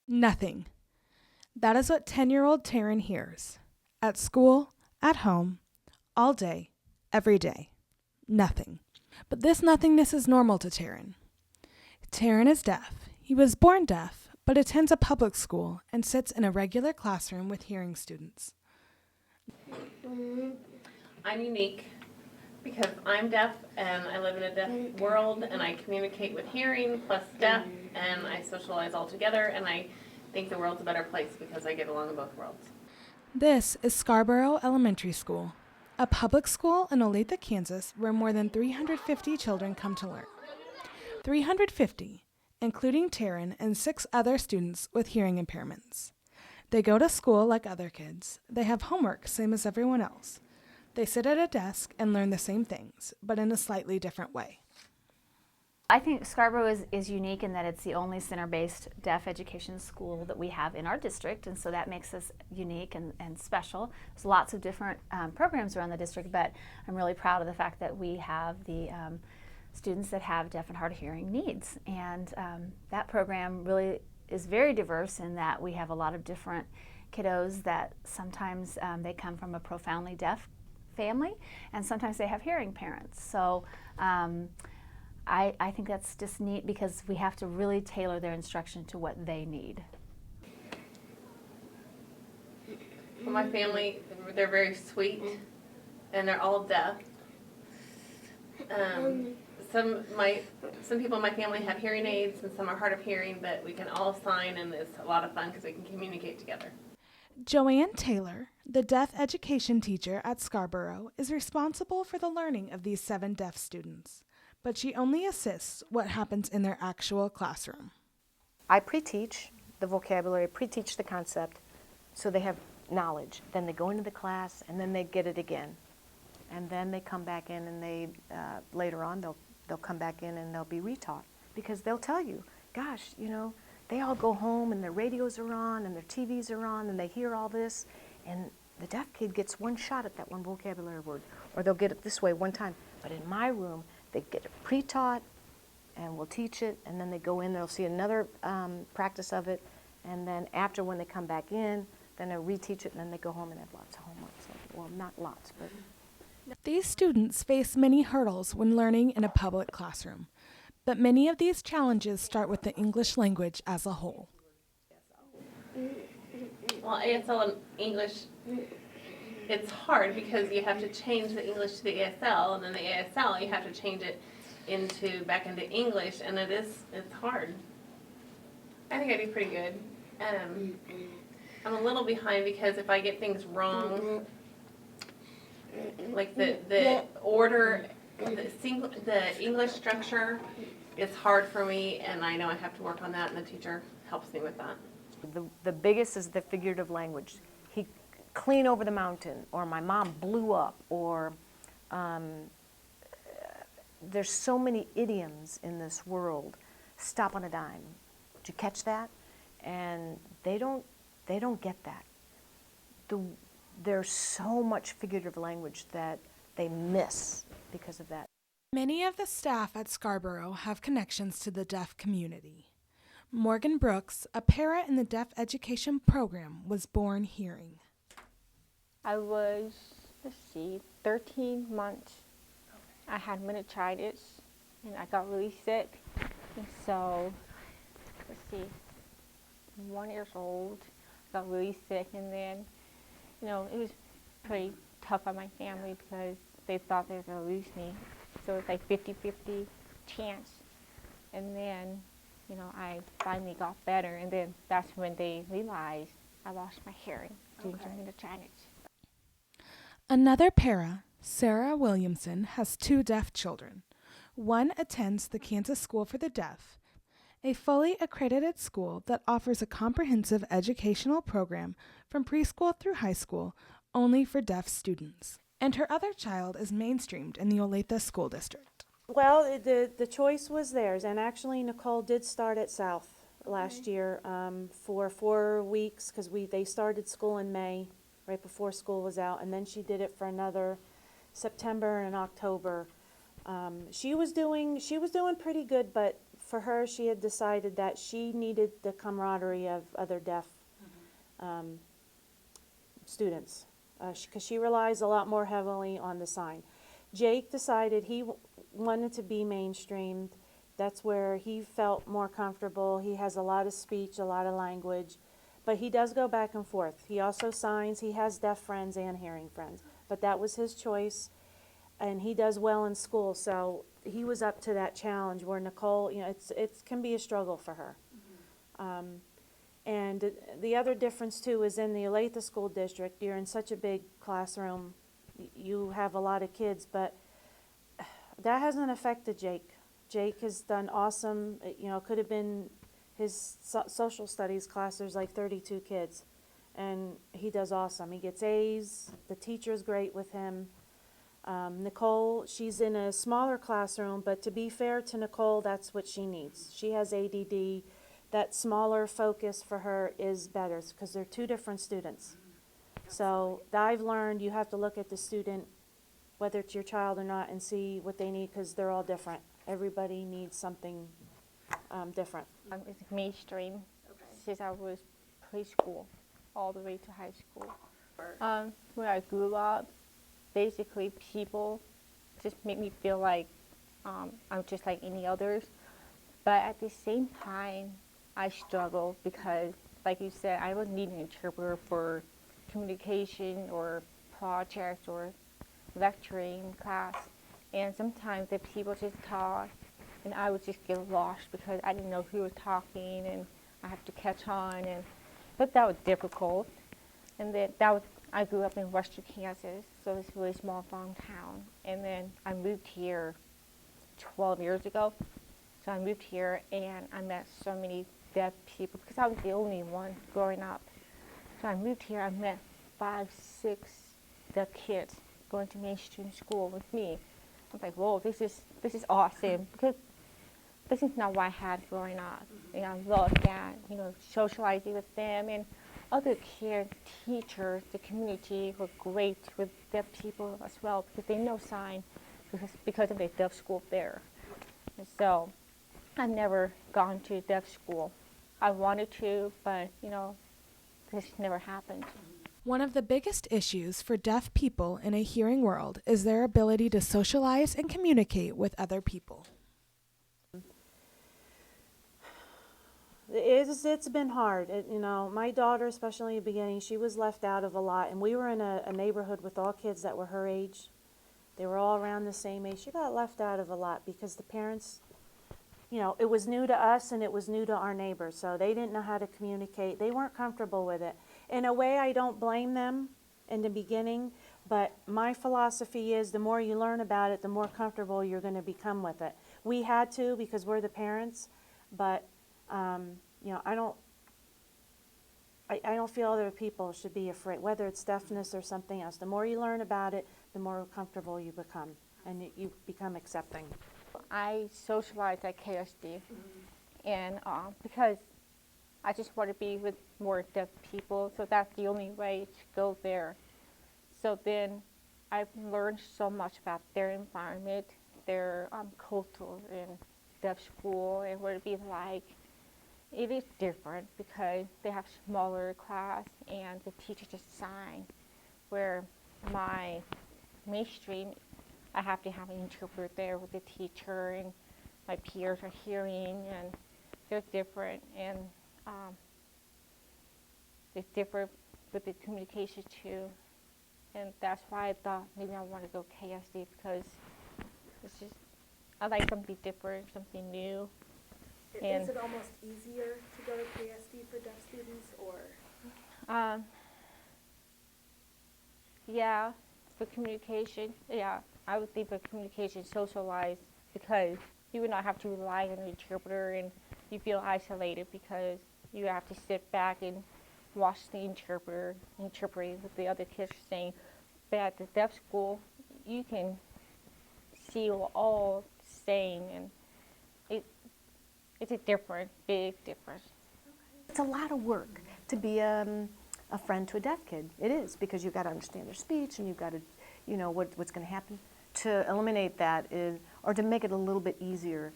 Nothing. That is what 10-year-old Taryn hears. At school, at home, all day, every day. Nothing. But this nothingness is normal to Taryn. Taryn is deaf. He was born deaf, but attends a public school and sits in a regular classroom with hearing students. I'm unique because I'm deaf and I live in a deaf world and I communicate with hearing plus deaf and I socialize all together and I think the world's a better place because I get along in both worlds. This is Scarborough Elementary School, a public school in Olathe, Kansas, where more than 350 children come to learn. 350, including Taryn and 6 other students with hearing impairments. They go to school like other kids. They have homework, same as everyone else. They sit at a desk and learn the same things, but in a slightly different way. I think Scarborough is unique in that it's the only center-based deaf education school that we have in our district, and so that makes us unique and special. There's lots of different programs around the district, but I'm really proud of the fact that we have the students that have deaf and hard of hearing needs, and that program really is very diverse in that we have a lot of different kiddos that sometimes they come from a profoundly deaf family, and sometimes they have hearing parents. So I think that's just neat because we have to really tailor their instruction to what they need. Well, my family, they're very sweet and they're all deaf. Some people in my family have hearing aids and some are hard of hearing, but we can all sign and it's a lot of fun because we can communicate together. Joanne Taylor, the deaf education teacher at Scarborough, is responsible for the learning of these 7 deaf students, but she only assists what happens in their actual classroom. I pre-teach the vocabulary, pre-teach the concept, so they have knowledge. Then they go into the class, and then they get it again. And then they come back in, and they later on, they'll come back in and they'll be retaught. Because they'll tell you, gosh, you know, they all go home and their radios are on and their TVs are on and they hear all this, and the deaf kid gets one shot at that one vocabulary word, or they'll get it this way one time. But in my room, they get it pre-taught, and we'll teach it, and then they go in, they'll see another practice of it, and then after when they come back in, then they'll reteach it, and then they go home and have lots of homework. So, well, not lots, but... These students face many hurdles when learning in a public classroom, but many of these challenges start with the English language as a whole. Well, ASL and English, it's hard because you have to change the English to the ASL, and then the ASL you have to change it back into English, and it's hard. I think I do pretty good. I'm a little behind because if I get things wrong, like the order, the English structure, it's hard for me, and I know I have to work on that, and the teacher helps me with that. The biggest is the figurative language. He clean over the mountain, or my mom blew up, or there's so many idioms in this world. Stop on a dime. Did you catch that? And they don't get that. There's so much figurative language that they miss because of that. Many of the staff at Scarborough have connections to the deaf community. Morgan Brooks, a para in the deaf education program, was born hearing. I was, 13 months. I had meningitis, and I got really sick. And so, 1 year old, got really sick, and then, it was pretty tough on my family because they thought they were going to lose me. So it's like 50-50 chance. And then, I finally got better, and then that's when they realized I lost my hearing due to meningitis. Another para, Sarah Williamson, has 2 deaf children. One attends the Kansas School for the Deaf, a fully accredited school that offers a comprehensive educational program from preschool through high school only for deaf students. And her other child is mainstreamed in the Olathe School District. Well, the choice was theirs, and actually Nicole did start at South last year for 4 weeks because they started school in May, right before school was out, and then she did it for another September and October. She was doing pretty good, but for her, she had decided that she needed the camaraderie of other deaf students because she relies a lot more heavily on the sign. Jake decided he wanted to be mainstreamed. That's where he felt more comfortable. He has a lot of speech, a lot of language, but he does go back and forth. He also signs. He has deaf friends and hearing friends, but that was his choice, and he does well in school. So he was up to that challenge where Nicole, it can be a struggle for her. And the other difference too is in the Olathe School District, you're in such a big classroom, you have a lot of kids, but that hasn't affected Jake. Jake has done awesome. Could have been his social studies class, there's like 32 kids, and he does awesome. He gets A's, the teacher's great with him. Nicole, she's in a smaller classroom, but to be fair to Nicole, that's what she needs. She has ADD. That smaller focus for her is better because they're two different students. So I've learned you have to look at the student, whether it's your child or not, and see what they need because they're all different. Everybody needs something different. It's mainstream since I was preschool all the way to high school. When I grew up, basically people just make me feel like I'm just like any others. But at the same time, I struggle because, like you said, I would need an interpreter for communication or projects or lecturing class. And sometimes the people just talk, and I would just get lost because I didn't know who was talking, and I have to catch on. But that was difficult. And then I grew up in western Kansas, so it's a really small farm town. And then I moved here 12 years ago. So I moved here, and I met so many deaf people because I was the only one growing up. So I moved here, I met 5, 6 deaf kids going to mainstream school with me. I was like, whoa, this is awesome because this is not what I had growing up. And I loved that, socializing with them and other kids, teachers, the community were great with deaf people as well because they know sign because of the deaf school there. And so I've never gone to deaf school. I wanted to, but, this never happened. One of the biggest issues for deaf people in a hearing world is their ability to socialize and communicate with other people. It's been hard. My daughter, especially in the beginning, she was left out of a lot, and we were in a neighborhood with all kids that were her age. They were all around the same age. She got left out of a lot because the parents, it was new to us and it was new to our neighbors, so they didn't know how to communicate. They weren't comfortable with it. In a way, I don't blame them in the beginning, but my philosophy is the more you learn about it, the more comfortable you're going to become with it. We had to because we're the parents, but I don't feel other people should be afraid, whether it's deafness or something else. The more you learn about it, the more comfortable you become, and you become accepting. I socialized at KSD, and because I just want to be with more deaf people, so that's the only way to go there. So then I've learned so much about their environment, their culture in deaf school, and what it'd be like. It is different because they have smaller class and the teacher just sign, where my mainstream, I have to have an interpreter there with the teacher, and my peers are hearing, and they're different, and it's different with the communication too. And that's why I thought maybe I want to go KSD because it's just, I like something different, something new. Is it almost easier to go to KSD for deaf students, or? Yeah, for communication, yeah, I would think for communication, socialize, because you would not have to rely on an interpreter and you feel isolated because you have to sit back and watch the interpreter interpreting what the other kids are saying. But at the deaf school, you can see all saying, and It's a difference, big difference. It's a lot of work to be a friend to a deaf kid. It is, because you've got to understand their speech and you've got to, you know, what's going to happen. To eliminate that is, or to make it a little bit easier,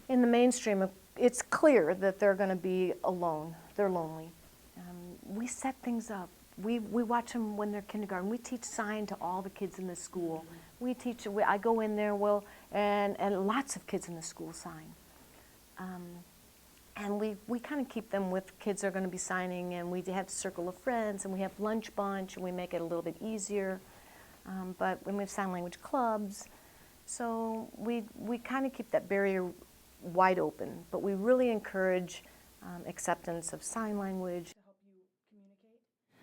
in the mainstream, it's clear that they're going to be alone. They're lonely. We set things up. We watch them when they're kindergarten. We teach sign to all the kids in the school. We teach. I go in there, and lots of kids in the school sign. And we kind of keep them with kids that are going to be signing, and we have circle of friends, and we have lunch bunch, and we make it a little bit easier. But when we have sign language clubs, so we kind of keep that barrier wide open. But we really encourage acceptance of sign language.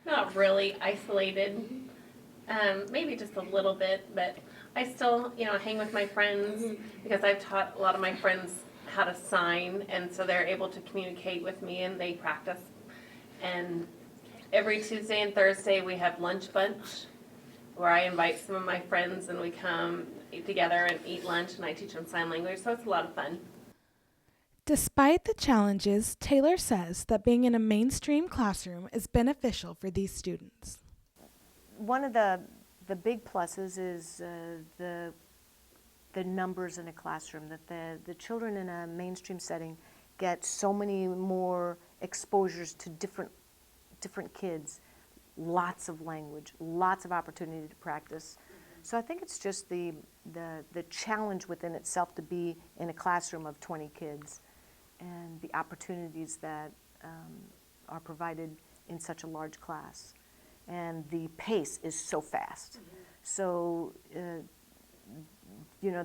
Not really isolated, maybe just a little bit, but I still, hang with my friends because I've taught a lot of my friends how to sign, and so they're able to communicate with me and they practice. And every Tuesday and Thursday we have lunch bunch where I invite some of my friends and we come eat together and eat lunch, and I teach them sign language, so it's a lot of fun. Despite the challenges, Taylor says that being in a mainstream classroom is beneficial for these students. One of the big pluses is the numbers in a classroom, that the children in a mainstream setting get so many more exposures to different kids, lots of language, lots of opportunity to practice. So I think it's just the challenge within itself to be in a classroom of 20 kids, and the opportunities that are provided in such a large class. And the pace is so fast. So,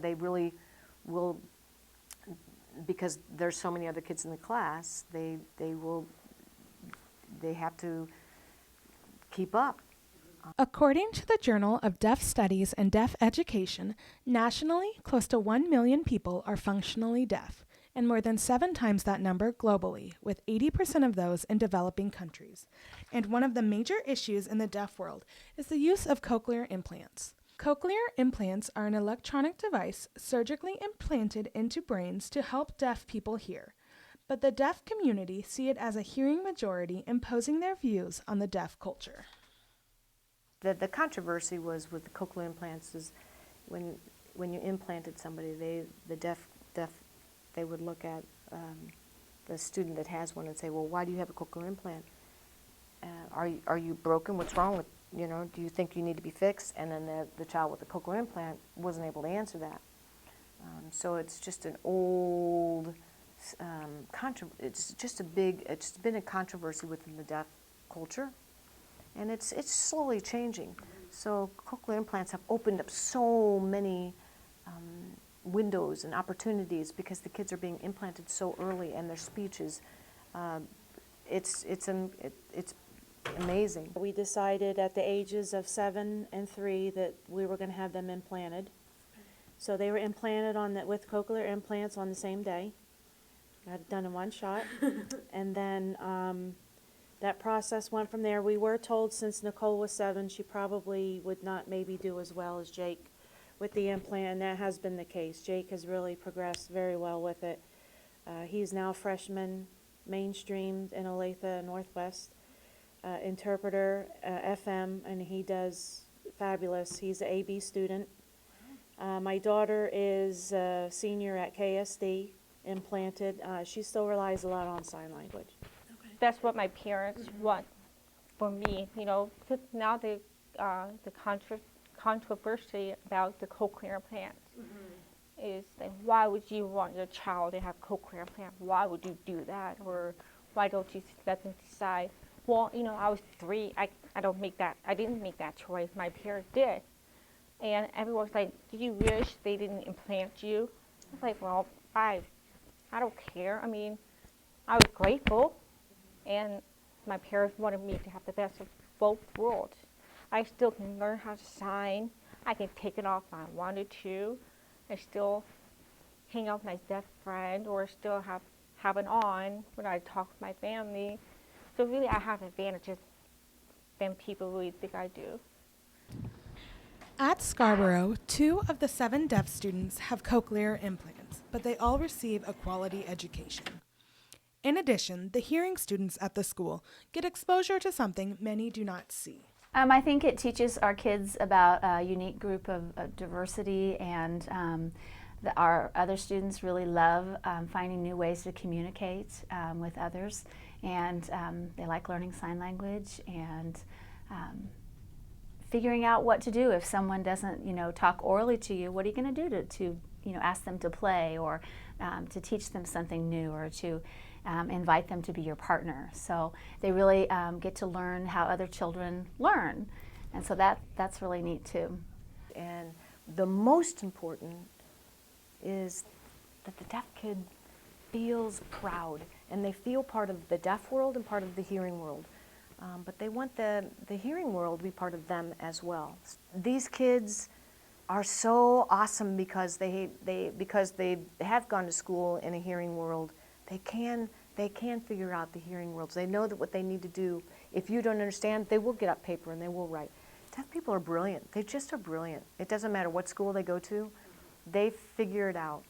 they really will, because there's so many other kids in the class, they have to keep up. According to the Journal of Deaf Studies and Deaf Education, nationally, close to 1 million people are functionally deaf, and more than 7 times that number globally, with 80% of those in developing countries. And one of the major issues in the deaf world is the use of cochlear implants. Cochlear implants are an electronic device surgically implanted into brains to help deaf people hear. But the deaf community see it as a hearing majority imposing their views on the deaf culture. The controversy was with the cochlear implants is when you implanted somebody, the deaf, they would look at the student that has one and say, well, why do you have a cochlear implant? Are you broken? What's wrong with, do you think you need to be fixed? And then the child with the cochlear implant wasn't able to answer that. So it's just an old, it's been a controversy within the deaf culture. And it's slowly changing. So cochlear implants have opened up so many windows and opportunities because the kids are being implanted so early, and their speech is, it's amazing. We decided at the ages of 7 and 3 that we were going to have them implanted. So they were implanted with cochlear implants on the same day. Got it done in one shot. And then that process went from there. We were told since Nicole was 7, she probably would not maybe do as well as Jake with the implant, and that has been the case. Jake has really progressed very well with it. He's now a freshman, mainstreamed in Olathe Northwest, interpreter, FM, and he does fabulous. He's an AB student. My daughter is a senior at KSD, implanted. She still relies a lot on sign language. That's what my parents want for me, because now the controversy about the cochlear implants is like, why would you want your child to have cochlear implant? Why would you do that? Or why don't you let them decide? Well, I was 3. I didn't make that choice. My parents did. And everyone's like, do you wish they didn't implant you? I was like, well, I don't care. I mean, I was grateful. And my parents wanted me to have the best of both worlds. I still can learn how to sign. I can take it off if I wanted to. I still hang out with my deaf friend, or still have it on when I talk with my family. So really I have advantages than people really think I do. At Scarborough, 2 of the 7 deaf students have cochlear implants, but they all receive a quality education. In addition, the hearing students at the school get exposure to something many do not see. I think it teaches our kids about a unique group of diversity, and our other students really love finding new ways to communicate with others, and they like learning sign language and figuring out what to do if someone doesn't, talk orally to you. What are you going to do to ask them to play, or to teach them something new, or to invite them to be your partner? So they really get to learn how other children learn, and so that's really neat too. And the most important is that the deaf kid feels proud, and they feel part of the deaf world and part of the hearing world. But they want the hearing world to be part of them as well. These kids are so awesome because they have gone to school in a hearing world. They can figure out the hearing worlds. They know that what they need to do. If you don't understand, they will get up paper and they will write. Deaf people are brilliant. They just are brilliant. It doesn't matter what school they go to. They figure it out.